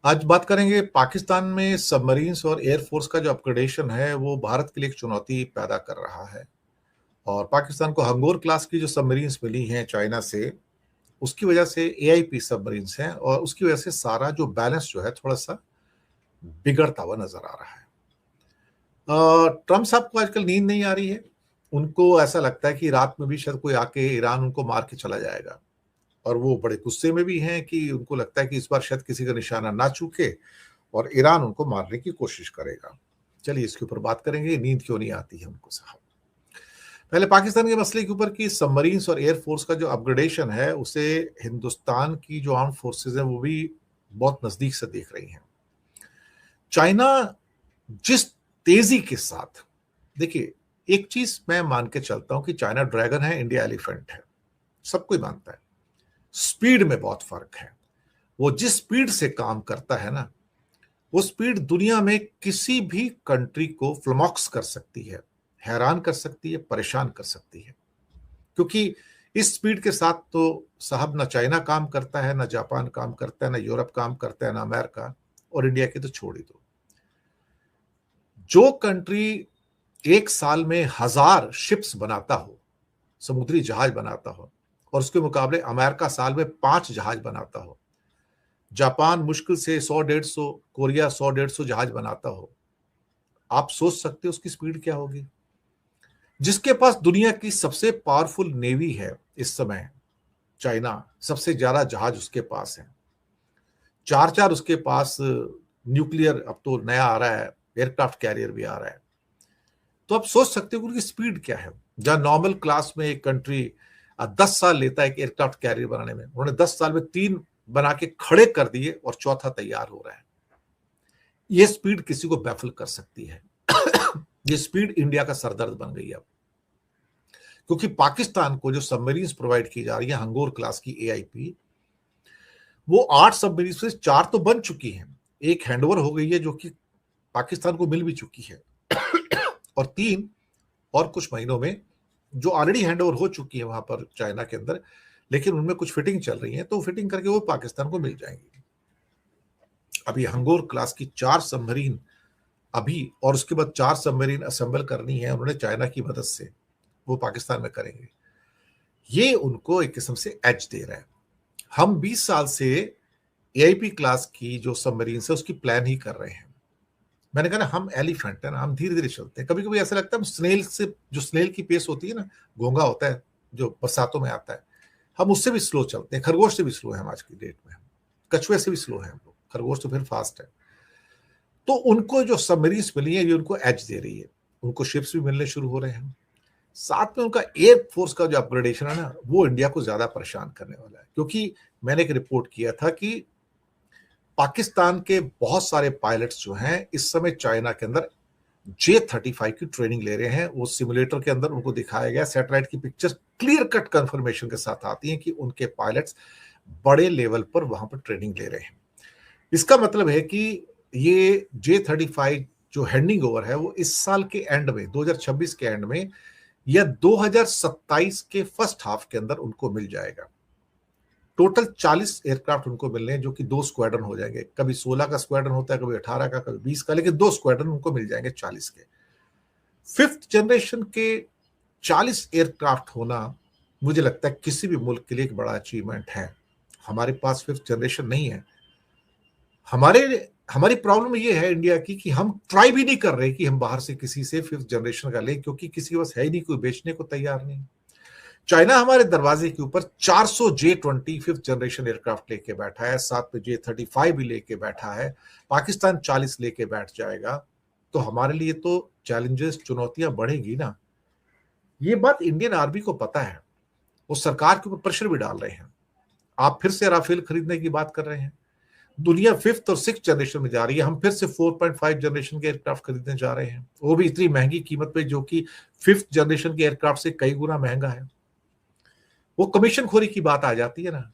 आज बात करेंगे पाकिस्तान में सबमरीन्स और एयरफोर्स का जो अपग्रेडेशन है वो भारत के लिए एक चुनौती पैदा कर रहा है। और पाकिस्तान को हंगोर क्लास की जो सबमरीन्स मिली हैं चाइना से, उसकी वजह से एआईपी सबमरीन्स हैं और उसकी वजह से सारा जो बैलेंस जो है थोड़ा सा बिगड़ता हुआ नजर आ रहा है। ट्रम्प साहब को आजकल नींद नहीं आ रही है। उनको ऐसा लगता है कि रात में भी शायद कोई आके ईरान उनको मार के चला जाएगा। और वो बड़े गुस्से में भी हैं कि उनको लगता है कि इस बार शायद किसी का निशाना ना चूके और ईरान उनको मारने की कोशिश करेगा। चलिए इसके ऊपर बात करेंगे, नींद क्यों नहीं आती है उनको साहब। पहले पाकिस्तान के मसले के ऊपर की सबमरीन्स और एयरफोर्स का जो अपग्रेडेशन है उसे हिंदुस्तान की जो आर्म फोर्सेज है वो भी बहुत नजदीक से देख रही हैं। चाइना जिस तेजी के साथ, देखिए, एक चीज मैं मान के चलता हूं कि चाइना ड्रैगन है, इंडिया एलिफेंट है, सब कोई मानता है। स्पीड में बहुत फर्क है। वो जिस स्पीड से काम करता है ना, वो स्पीड दुनिया में किसी भी कंट्री को फ्लमॉक्स कर सकती है, हैरान कर सकती है, परेशान कर सकती है। क्योंकि इस स्पीड के साथ तो साहब ना चाइना काम करता है, ना जापान काम करता है, ना यूरोप काम करता है, ना अमेरिका, और इंडिया की तो छोड़ ही दो। जो कंट्री एक साल में 1000 शिप्स बनाता हो, समुद्री जहाज बनाता हो, और उसके मुकाबले अमेरिका साल में 5 जहाज बनाता हो, जापान मुश्किल से 100-150, कोरिया 100-150 जहाज बनाता हो, आप सोच सकते हो उसकी स्पीड क्या होगी। जिसके पास दुनिया की सबसे पावरफुल नेवी है इस समय, चाइना, सबसे ज्यादा जहाज उसके पास है, चार चार उसके पास न्यूक्लियर, अब तो नया आ रहा है, एयरक्राफ्ट कैरियर भी आ रहा है। तो आप सोच सकते हो उनकी स्पीड क्या है। जहां नॉर्मल क्लास में एक कंट्री 10 साल लेता है एक एयरक्राफ्ट कैरियर बनाने में, उन्होंने 10 साल में 3 बना के खड़े कर दिए और चौथा तैयार हो रहा है। ये स्पीड किसी को बैफल कर सकती है। ये स्पीड इंडिया का सरदर्द बन गई है अब, क्योंकि पाकिस्तान को जो सबमरीन्स प्रोवाइड की जा रही है हंगोर क्लास की एआईपी, वो 8 सबमरीन्स से 4 तो बन चुकी हैं, एक हैंडओवर हो गई है जो कि पाकिस्तान को मिल भी चुकी है, और 3 और कुछ महीनों में जो ऑलरेडी हैंडओवर हो चुकी है वहां पर चाइना के अंदर, लेकिन उनमें कुछ फिटिंग चल रही है, तो फिटिंग करके वो पाकिस्तान को मिल जाएंगी। अभी हंगोर क्लास की 4 सबमरीन अभी, और उसके बाद 4 सबमरीन असेंबल करनी है उन्होंने चाइना की मदद से, वो पाकिस्तान में करेंगे। ये उनको एक किस्म से एज दे रहा है। हम 20 साल से एआईपी क्लास की जो सबमरीन है उसकी प्लान ही कर रहे हैं। मैंने कहा ना, हम एलिफेंट है ना, हम धीरे धीरे चलते हैं। कभी कभी ऐसा लगता है हम स्नेल से, जो स्नेल की पेस होती है ना, घोंगा होता है जो बरसातों में आता है, हम उससे भी स्लो चलते हैं, खरगोश से भी स्लो है हम आज की डेट में, कछुए से भी स्लो है हम लोग, खरगोश तो फिर फास्ट है। तो उनको जो सबमरीन्स मिली है ये उनको एज दे रही है, उनको शिप्स भी मिलने शुरू हो रहे हैं। साथ में उनका एयर फोर्स का जो अपग्रेडेशन है ना, वो इंडिया को ज्यादा परेशान करने वाला है। क्योंकि मैंने एक रिपोर्ट किया था कि पाकिस्तान के बहुत सारे पायलट्स जो हैं इस समय चाइना के अंदर J-35 की ट्रेनिंग ले रहे हैं। वो सिमुलेटर के अंदर उनको दिखाया गया, सैटेलाइट की पिक्चर्स क्लियर कट कंफर्मेशन के साथ आती हैं कि उनके पायलट्स बड़े लेवल पर वहां पर ट्रेनिंग ले रहे हैं। इसका मतलब है कि ये J-35 जो हैंडिंग ओवर है वो इस साल के एंड में, 2026 के एंड में, या 2027 के फर्स्ट हाफ के अंदर उनको मिल जाएगा। टोटल 40 एयरक्राफ्ट उनको मिलने हैं, जो कि 2 स्क्वाड्रन हो जाएंगे। कभी 16 का स्क्वाड्रन होता है, कभी 18 का, कभी 20 का, लेकिन 2 स्क्वाड्रन उनको मिल जाएंगे 40 के। 5th जनरेशन के 40 एयरक्राफ्ट होना मुझे लगता है किसी भी मुल्क के लिए एक बड़ा अचीवमेंट है। हमारे पास 5th जनरेशन नहीं है। हमारे हमारी प्रॉब्लम ये है इंडिया की कि हम ट्राई भी नहीं कर रहे कि हम बाहर से किसी से 5th जनरेशन का लें, क्योंकि किसी के पास है ही नहीं, कोई बेचने को तैयार नहीं। चाइना हमारे दरवाजे के ऊपर 400 J-20 5th जनरेशन एयरक्राफ्ट लेके बैठा है, साथ में J-35 भी लेके बैठा है। पाकिस्तान 40 लेके बैठ जाएगा, तो हमारे लिए तो चैलेंजेस, चुनौतियां बढ़ेगी ना। ये बात इंडियन आर्मी को पता है, वो सरकार के ऊपर प्रेशर भी डाल रहे हैं। आप फिर से राफेल खरीदने की बात कर रहे हैं। दुनिया 5th और 6th जनरेशन में जा रही है, हम फिर से 4.5 जनरेशन के एयरक्राफ्ट खरीदने जा रहे हैं, वो भी इतनी महंगी कीमत पे, जो कि 5th जनरेशन के एयरक्राफ्ट से कई गुना महंगा है। वो कमीशन खोरी की बात आ जाती है ना,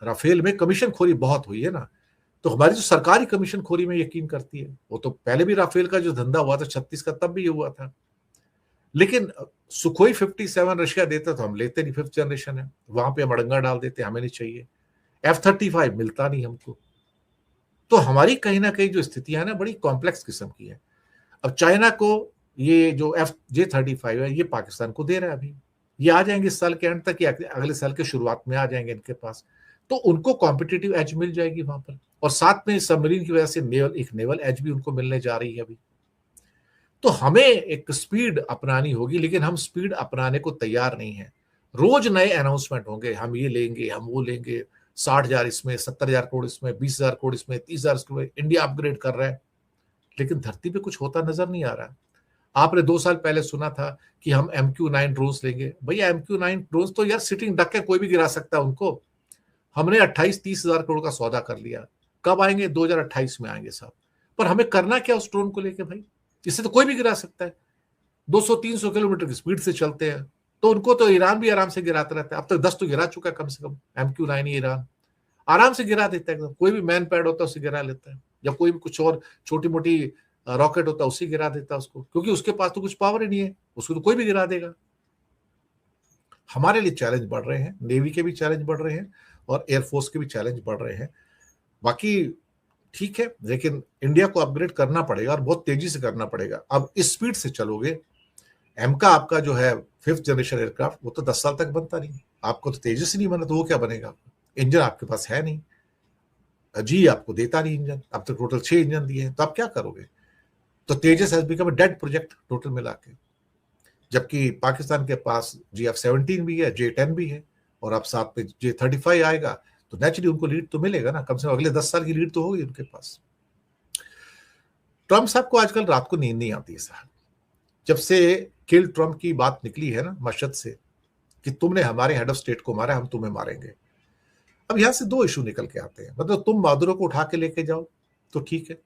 राफेल में कमीशन खोरी बहुत हुई है ना, तो हमारी जो सरकारी कमीशन खोरी में यकीन करती है। वो तो पहले भी राफेल का जो धंधा हुआ था 36 का, तब भी ये हुआ था। लेकिन सुखोई 57 रशिया देता तो हम लेते नहीं, 5th जनरेशन है, वहां पे हम अड़ंगा डाल देते, हमें नहीं चाहिए। F-35 मिलता नहीं हमको। तो हमारी कहीं ना कहीं जो स्थितियां है ना बड़ी कॉम्प्लेक्स किस्म की है। अब चाइना को ये जो F-35 है ये पाकिस्तान को दे रहा है अभी, ये आ जाएंगे इस साल के एंड तक या अगले साल के शुरुआत में आ जाएंगे इनके पास, तो उनको कॉम्पिटिटिव एज मिल जाएगी वहां पर, और साथ में सबमरीन की वजह से नेवल एज भी उनको मिलने जा रही है अभी। तो हमें एक स्पीड अपनानी होगी, लेकिन हम स्पीड अपनाने को तैयार नहीं है। रोज नए अनाउंसमेंट होंगे, हम ये लेंगे, हम वो लेंगे, 60,000 इसमें, 70,000 करोड़ इसमें, 20,000 करोड़ इसमें, 30,000 इसमें, इंडिया अपग्रेड कर रहा है, लेकिन धरती पे कुछ होता नजर नहीं आ रहा। आपने 2 साल पहले सुना था कि हम MQ-9 ड्रोन्स लेंगे। भैया MQ-9 ड्रोन्स तो यार सिटिंग डक है, कोई भी गिरा सकता है उनको। हमने 28-30,000 करोड़ का सौदा कर लिया। कब आएंगे? 2028 में आएंगे साहब। पर हमें करना क्या उस ड्रोन को लेके भाई? इससे तो कोई भी गिरा सकता है। 200-300 किलोमीटर की स्पीड से चलते हैं, तो उनको तो ईरान भी आराम से गिराता रहता है। अब तक 10 तो गिरा चुका है कम से कम MQ-9 ईरान आराम से गिरा देता है एकदम। कोई भी मैन पैड होता है उसे गिरा लेता है, या कोई भी कुछ और छोटी मोटी रॉकेट होता है उसे गिरा देता है उसको, क्योंकि उसके पास तो कुछ पावर ही नहीं है, उसको तो कोई भी गिरा देगा। हमारे लिए चैलेंज बढ़ रहे हैं, नेवी के भी चैलेंज बढ़ रहे हैं और एयरफोर्स के भी चैलेंज बढ़ रहे हैं। बाकी ठीक है, लेकिन इंडिया को अपग्रेड करना पड़ेगा और बहुत तेजी से करना पड़ेगा। अब इस स्पीड से चलोगे, एमका आपका जो है 5th जनरेशन एयरक्राफ्ट, वो तो 10 साल तक बनता नहीं। आपको तो तेजस ही नहीं बना, तो वो क्या बनेगा? इंजन आपके पास है नहीं, जी आपको देता नहीं इंजन। अब तक टोटल 6 इंजन दिए हैं, तो आप क्या करोगे? तो Tejas has become a dead project total मिला के। जबकि पाकिस्तान के पास GF-17 भी है, J-10 भी है, और अब साथ में J-35 आएगा, तो नेचुरली उनको लीड तो मिलेगा ना, कम से कम अगले 10 साल की लीड तो होगी उनके पास। ट्रम्प साहब को आजकल रात को नींद नहीं आती है साहब। जब से किल ट्रम्प की बात निकली है ना मशहद से, कि तुमने हमारे हेड ऑफ स्टेट को मारा, हम तुम्हें मारेंगे। अब यहां से 2 इशू निकल के आते हैं। मतलब तुम बहादुरों को उठा के लेके जाओ तो ठीक है,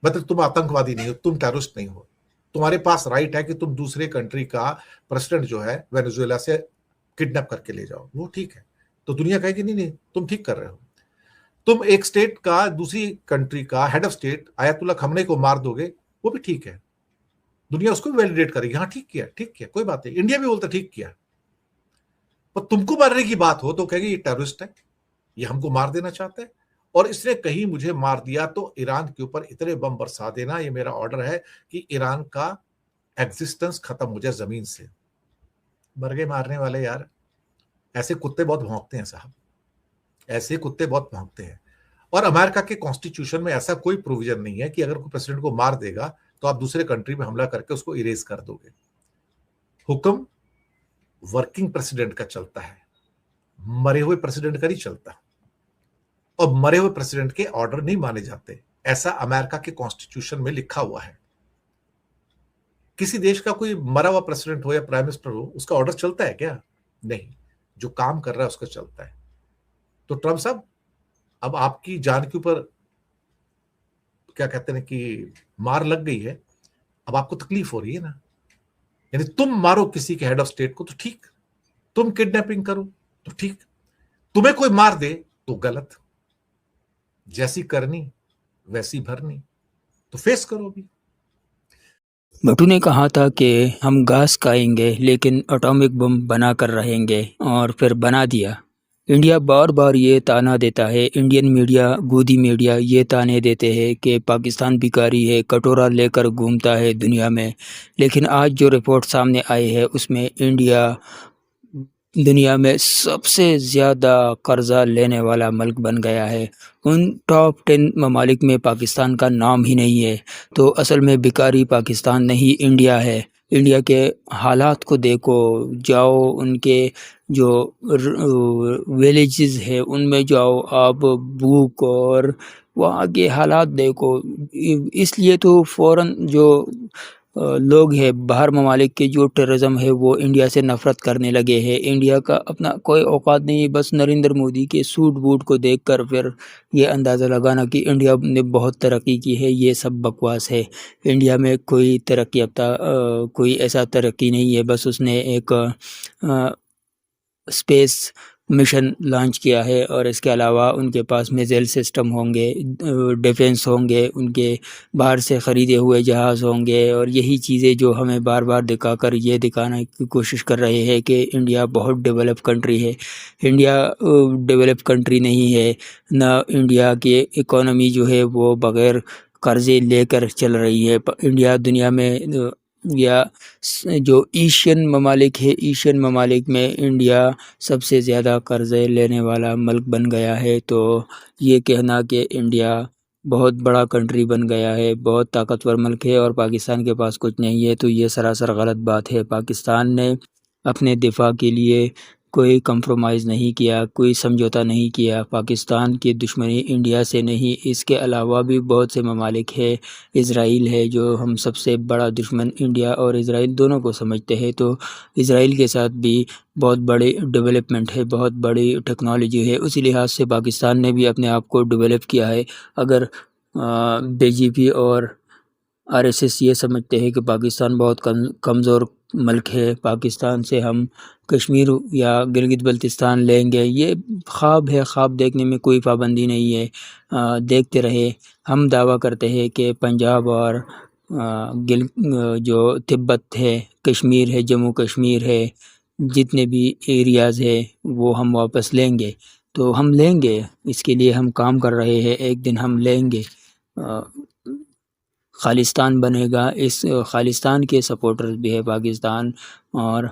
मतलब तुम आतंकवादी नहीं हो, तुम टेररिस्ट नहीं हो, तुम्हारे पास राइट है कि तुम दूसरे कंट्री का प्रेसिडेंट जो है वेनेजुएला से किडनैप करके ले जाओ, वो ठीक है। तो दुनिया कहेगी नहीं नहीं तुम ठीक कर रहे हो। तुम एक स्टेट का दूसरी कंट्री का head of state ayatollah Khamenei को मार दोगे, वो भी ठीक है, दुनिया उसको भी वैलिडेट करेगी, हाँ ठीक किया, ठीक किया, कोई बात नहीं। इंडिया भी बोलता ठीक किया। पर तुमको मारने की बात हो तो कहेगी ये टेररिस्ट है, ये हमको मार देना चाहता है, और इसने कहीं मुझे मार दिया तो ईरान के ऊपर इतने बम बरसा देना, ये मेरा ऑर्डर है कि ईरान का एग्जिस्टेंस खत्म हो जाए जमीन से। मर गए मारने वाले यार। ऐसे कुत्ते बहुत भौंकते हैं साहब, ऐसे कुत्ते बहुत भौंकते हैं। और अमेरिका के कॉन्स्टिट्यूशन में ऐसा कोई प्रोविजन नहीं है कि अगर कोई प्रेसिडेंट को मार देगा तो आप दूसरे कंट्री में हमला करके उसको इरेज कर दोगे। हुक्म वर्किंग प्रेसिडेंट का चलता है, मरे हुए प्रेसिडेंट का नहीं चलता, और मरे हुए प्रेसिडेंट के ऑर्डर नहीं माने जाते। ऐसा अमेरिका के कॉन्स्टिट्यूशन में लिखा हुआ है। किसी देश का कोई मरा हुआ प्रेसिडेंट हो या प्राइम मिनिस्टर हो, उसका ऑर्डर चलता है क्या? नहीं, जो काम कर रहा है उसका चलता है। तो ट्रम्प साहब, अब आपकी जान के ऊपर क्या कहते हैं कि मार लग गई है, अब आपको तकलीफ हो रही है ना। यानी तुम मारो किसी के हेड ऑफ स्टेट को तो ठीक, तुम किडनैपिंग करो तो ठीक, तुम्हें कोई मार दे तो गलत। जैसी करनी वैसी भरनी, तो फेस करो भी। भट्टू ने कहा था कि हम घास खाएंगे लेकिन एटॉमिक बम बना कर रहेंगे, और फिर बना दिया। इंडिया बार बार ये ताना देता है, इंडियन मीडिया, गोदी मीडिया ये ताने देते हैं कि पाकिस्तान भिखारी है, कटोरा लेकर घूमता है दुनिया में। लेकिन आज जो रिपोर्ट सामने आई है उसमें इंडिया दुनिया में सबसे ज़्यादा कर्ज़ा लेने वाला मुल्क बन गया है। उन टॉप 10 ममालिक में पाकिस्तान का नाम ही नहीं है। तो असल में भिखारी पाकिस्तान नहीं इंडिया है। इंडिया के हालात को देखो, जाओ उनके जो विलेजेस है उनमें जाओ आप, भूख और वहाँ के हालात देखो। इसलिए तो फ़ौरन जो लोग हैं बाहर ममालिक के, जो टेररिज्म है वो इंडिया से नफ़रत करने लगे हैं। इंडिया का अपना कोई औकात नहीं है। बस नरेंद्र मोदी के सूट बूट को देखकर फिर ये अंदाज़ा लगाना कि इंडिया ने बहुत तरक्की की है, ये सब बकवास है। इंडिया में कोई तरक्की याफ्ता कोई ऐसा तरक्की नहीं है। बस उसने एक स्पेस मिशन लॉन्च किया है और इसके अलावा उनके पास मिसाइल सिस्टम होंगे, डिफेंस होंगे, उनके बाहर से ख़रीदे हुए जहाज़ होंगे और यही चीज़ें जो हमें बार बार दिखाकर ये दिखाने की कोशिश कर रहे हैं कि इंडिया बहुत डेवलप कंट्री है। इंडिया डेवलप कंट्री नहीं है, ना इंडिया की इकोनॉमी जो है वो बग़ैर कर्ज़े लेकर चल रही है। इंडिया दुनिया में या जो एशियन ममालिक है, एशियन ममालिक में इंडिया सबसे ज़्यादा कर्ज़े लेने वाला मुल्क बन गया है। तो ये कहना कि इंडिया बहुत बड़ा कंट्री बन गया है, बहुत ताकतवर मुल्क है और पाकिस्तान के पास कुछ नहीं है, तो ये सरासर गलत बात है। पाकिस्तान ने अपने दिफा के लिए कोई कंप्रोमाइज़ नहीं किया, कोई समझौता नहीं किया। पाकिस्तान की दुश्मनी इंडिया से नहीं, इसके अलावा भी बहुत से ममालिक है। इज़राइल है जो हम सबसे बड़ा दुश्मन इंडिया और इज़राइल दोनों को समझते हैं, तो इज़राइल के साथ भी बहुत बड़ी डेवलपमेंट है, बहुत बड़ी टेक्नोलॉजी है। उसी लिहाज से पाकिस्तान ने भी अपने आप को डेवलप किया है। अगर बीजेपी और आरएसएस ये समझते हैं कि पाकिस्तान बहुत कमज़ोर मुल्क है, पाकिस्तान से हम कश्मीर या गिलगित बल्तिस्तान लेंगे, ये ख्वाब है। ख्वाब देखने में कोई पाबंदी नहीं है, देखते रहे। हम दावा करते हैं कि पंजाब और जो तिब्बत है, कश्मीर है, जम्मू कश्मीर है, जितने भी एरियाज़ है वो हम वापस लेंगे। तो हम लेंगे, इसके लिए हम काम कर रहे हैं, एक दिन हम लेंगे। खालिस्तान बनेगा, इस खालिस्तान के सपोर्टर्स भी है पाकिस्तान और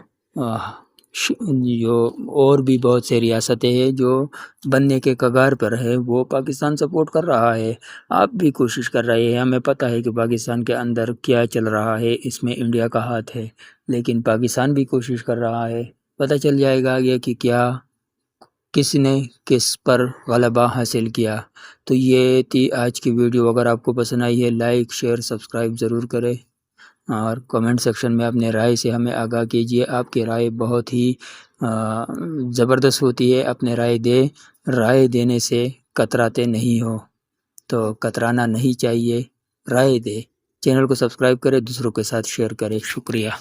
जो और भी बहुत से रियासतें हैं जो बनने के कगार पर है, वो पाकिस्तान सपोर्ट कर रहा है। आप भी कोशिश कर रहे हैं, हमें पता है कि पाकिस्तान के अंदर क्या चल रहा है, इसमें इंडिया का हाथ है, लेकिन पाकिस्तान भी कोशिश कर रहा है। पता चल जाएगा आगे कि क्या किसने किस पर गलबा हासिल किया। तो ये थी आज की वीडियो। अगर आपको पसंद आई है, लाइक शेयर सब्सक्राइब ज़रूर करें और कमेंट सेक्शन में अपने राय से हमें आगाह कीजिए। आपकी राय बहुत ही ज़बरदस्त होती है, अपने राय देने से कतराते नहीं हो, तो कतराना नहीं चाहिए, राय दे। चैनल को सब्सक्राइब करें, दूसरों के साथ शेयर करें। शुक्रिया।